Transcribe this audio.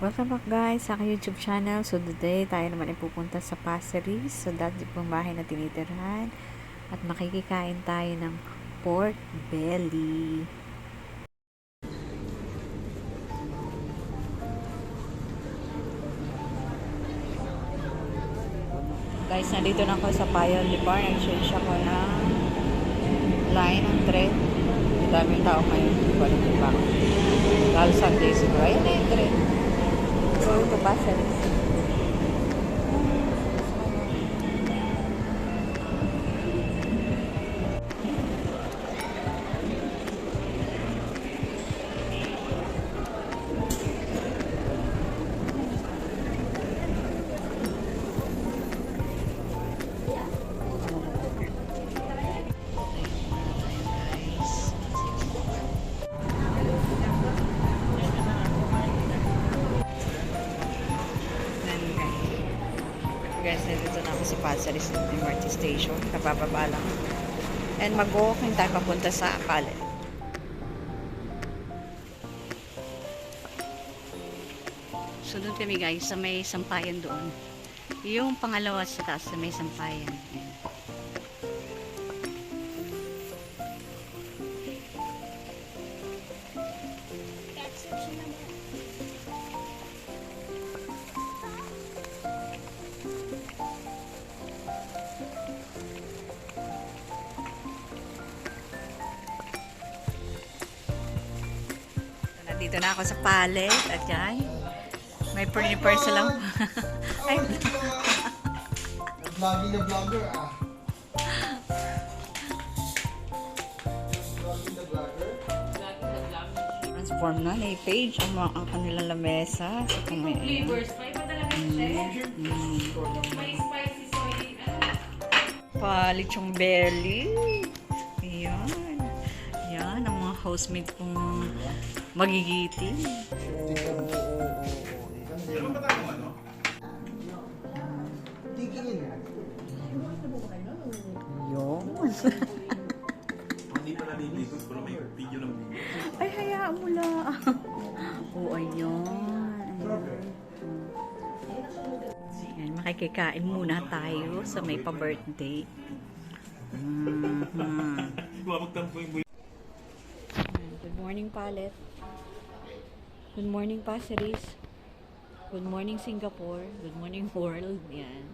Welcome back guys sa aking YouTube channel. So today tayo naman ay pupunta sa Pasir Ris. So dati pong bahay na tinitirhan. At makikikain tayo ng pork belly. Guys, nandito na ako sa Pioneer Bar. Nag-change ako ng line ng tren. Daming tao ngayon. Balik ba? Lalo Sunday siguro. Ayan na yung tren. Going to Pasir Ris. Guys, nandito na ako sa Pasir Ris MRT Station. Nabababa lang. And mag-walking tayo papunta sa Akale. So doon kami guys, sa may sampayan doon. Yung pangalawa sa taas sa may sampayan. Ayan. Dito na ako sa pallet at yan. May persa lang. Ay. Vlogging na vlogger ah. Vlogging na vlogger. Transform na ni Paige ang kanilang lamesa. So, kung Flavors, pa iba talaga siya. May spicy soy. palit yung belly. Ayan. Ayan, ang mga housemate kong magigiting. Yun. Hindi pa naliligo, pero may video ng video. Ay, hayaan mo lang. Oo, ayun. Ayan, makikikain muna tayo sa may pa-birthday. Magtampo yung buhay. Good morning, Palet. Good morning, Pasir Ris. Good morning, Singapore. Good morning, world. Yan.